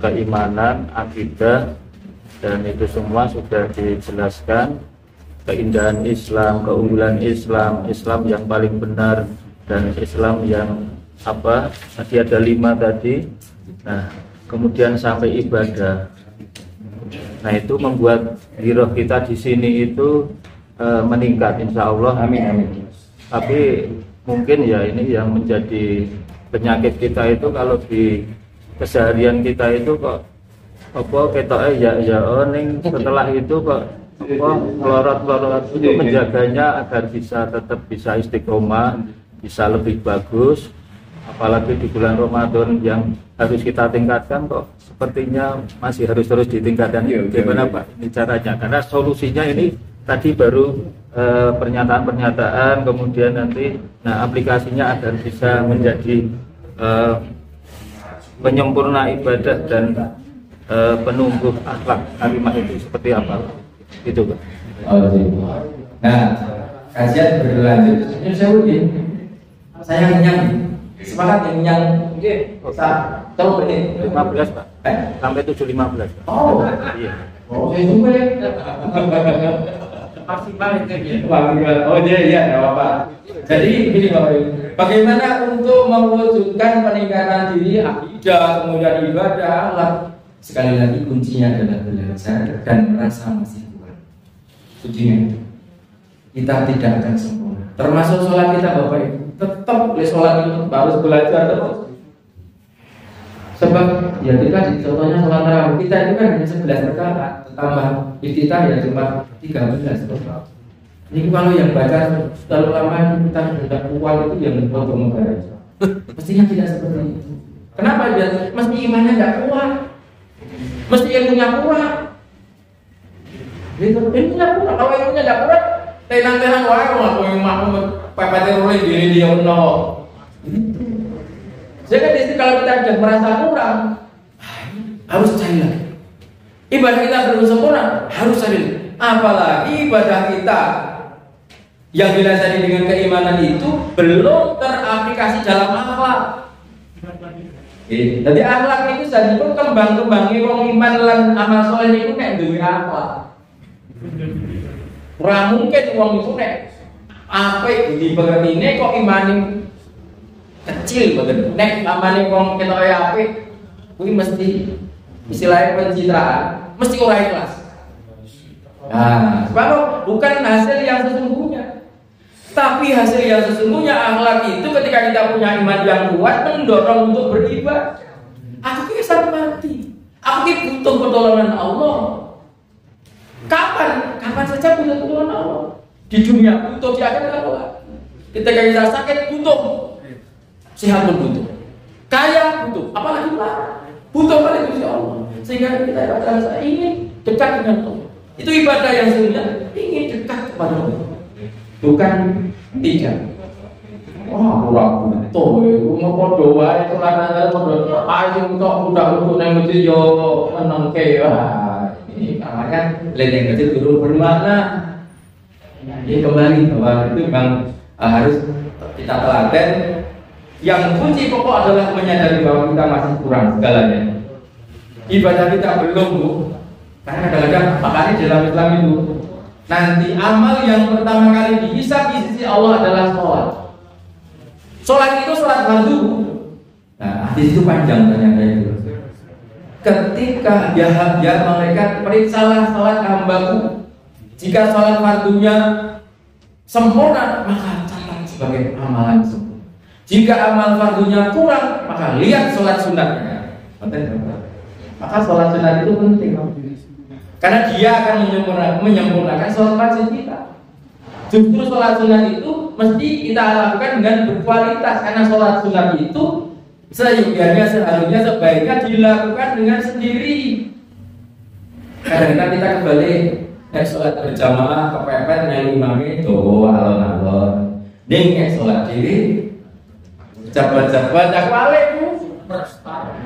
keimanan, akidah, dan itu semua sudah dijelaskan. Keindahan Islam, keunggulan Islam, Islam yang paling benar, dan Islam yang apa? Tadi ada 5 tadi. Nah, kemudian sampai ibadah. Nah, itu membuat giroh kita di sini itu meningkat, insya Allah. Amin, amin. Tapi mungkin ya ini yang menjadi penyakit kita itu, kalau di keseharian kita itu kok apa ketoknya ya ning setelah itu kok apa melorot untuk menjaganya agar bisa tetap bisa istiqomah, bisa lebih bagus. Apalagi di bulan Ramadan yang harus kita tingkatkan, kok sepertinya masih harus terus ditingkatkan. Gimana Pak ini caranya? Karena solusinya ini tadi baru pernyataan-pernyataan, kemudian nanti aplikasinya agar bisa menjadi penyempurna ibadah dan penumbuh akhlak karimah itu seperti apa? Itu Pak. Nah, kajian berlanjut. Ini saya kenyang. Sepakat yang coba ini 15 Pak. Sampai 7.15 Pak. Oh iya. Oh saya coba ya. Maksimal itu. Oh iya apa. Jadi gini Bapak, bagaimana untuk mewujudkan peningkatan diri, akidah, kemudian ibadah Allah. Sekali lagi kuncinya adalah belajar dan merasa masih kurang. Kuncinya kita tidak akan sempurna. Termasuk sholat kita Bapak Ibu. Tetap oleh sholat itu harus belajar terus. Sebab ya kita contohnya sholat tarawih kita itu kan hanya 11 rakaat, tambah iftitah ya cuma 13. Ini kalau yang baca terlalu lama kita sudah kuat itu yang foto negara. Mestinya tidak seperti itu. Kenapa dia? Mesti imannya tidak kuat, mesti ilmunya kuat. Gitu, ilmunya kuat. Kalau ilmunya tidak kuat, tenang-tenang wae ngomong makmum pepete oleh diri dia no. Jadi kalau kita sudah merasa kurang, harus cari lagi. Ibadah kita belum sempurna, harus cari lagi. Apalagi ibadah kita yang didasari dengan keimanan itu belum teraplikasi dalam akhlak. Jadi akhlak itu saja pun kembang-kembangi wong iman lan amal soleh itu nek duwe akhlak. Ora mungkin wong itu nek apik dipengertine kok imane kecil banget. Nek amane wong ketoke apik kuwi mesti istilahnya pencitraan, mesti ora ikhlas. Nah, sebab bukan hasil yang sesungguhnya. Tapi hasil yang sesungguhnya akhlak itu ketika kita punya iman yang kuat mendorong untuk beribadah. Aku kisah mati. Aku butuh pertolongan Allah. Kapan saja butuh pertolongan Allah. Di dunia butuh, di akhirat Allah. Ketika kita sakit butuh, sehat pun butuh, kaya butuh, apalagi butuh pada Allah. Sehingga kita merasa ingin dekat dengan Allah. Itu ibadah yang sebenarnya ingin dekat kepada Allah. Bukan tidak. Wah, aku butuh. Mau doa itu karena podo. Ayo kok budak-budak nang masjid yo menengke. Wah, ini namanya ledeng kecil guru bermakna. Ini kembali bahwa itu memang harus kita telaten Yang kunci pokok adalah menyadari bahwa kita masih kurang segalanya. Ibadah kita belum, Bu. Karena kadang-kadang makanya dalam Islam itu nanti amal yang pertama kali dihisab di sisi Allah adalah sholat. Sholat itu sholat fardu. Nah, hadis itu panjang ternyata itu. Ketika ya mereka periksalah sholat hambaku. Jika sholat fardunya sempurna, maka catat sebagai amalan sempurna. Jika amal fardunya kurang, maka lihat sholat sunatnya. Maka sholat sunat itu penting, karena dia akan menyempurnakan sholat wajib kita. Justru sholat sunat itu mesti kita lakukan dengan berkualitas, karena sholat sunat itu seharusnya sebaiknya dilakukan dengan sendiri. Kadang-kadang kita kembali sholat berjamaah kepepet yang imamnya doa alon-alon, ning sholat diri cepat-cepat aku balik Bu.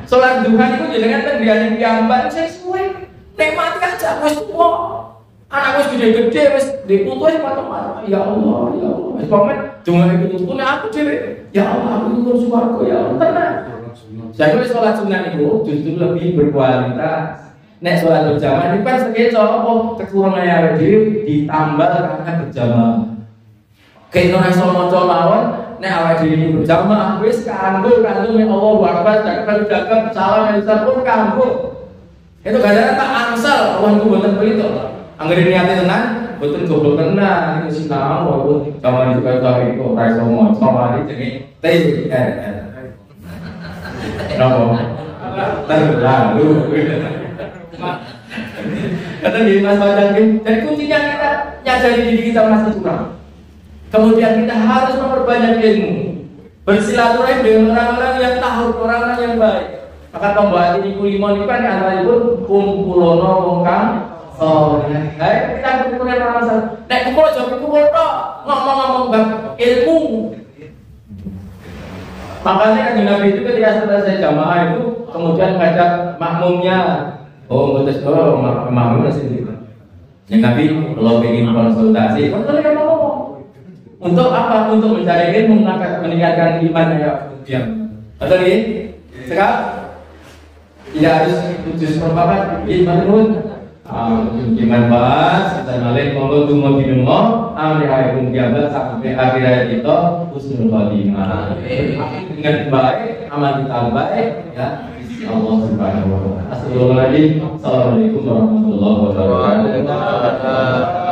Sholat duha itu jenengan tendriane piyambak sesuai nikmati aja wis tuwa. Anak wis gede-gede wis diputus mata-mata. Ya Allah, ya Allah. Wis pamen dungan iki tuku nek aku dhewe. Ya Allah, aku nyuwun swarga ya Allah. Tenang. Saya kira sholat sunat itu justru lebih berkualitas. Nek sholat berjamaah itu kan sekeco apa kekurangan awake dhewe ditambah karena berjamaah. Kayak ora iso maca mawon nek awake dhewe berjamaah wis kanggo nek Allahu Akbar jaga salam pun kanggo. Itu kadang tak angsal Allah ku mboten pelito. Anggere niate tenan mboten goblok tenan niku sinau walaupun jaman itu kaya iku ora iso maca mari jenenge TR. Napa? Terlalu. Kata di Mas Badang, jadi kuncinya kita nyadari diri kita masih kurang. Kemudian kita harus memperbanyak ilmu, bersilaturahim dengan orang-orang yang tahu, orang-orang yang baik. Maka pembahasan ini kulimon ini kan antara itu kumpulono wongkang. Oh, ya. Kita kumpulan orang-orang. Nek kumpul jauh kumpul tok, ngomong-ngomong bab ilmu. Makanya kan Nabi itu ketika selesai jamaah itu kemudian ngajak makmumnya. Oh, betul sekali, makmumnya sendiri. Yang Nabi kalau ingin konsultasi, konsultasi apa ngomong? Untuk apa? Untuk mencari ilmu, meningkatkan iman ya. Betul ini? Sekarang tidak harus 7/4 iman pun. Iman bahas, kita ngalih monggo tunggu dinungo, amri hayung jabat sampai akhir itu husnul khotimah. Dengan baik, amal kita baik, ya. Allah Subhanahu wa taala. Assalamualaikum warahmatullahi wabarakatuh.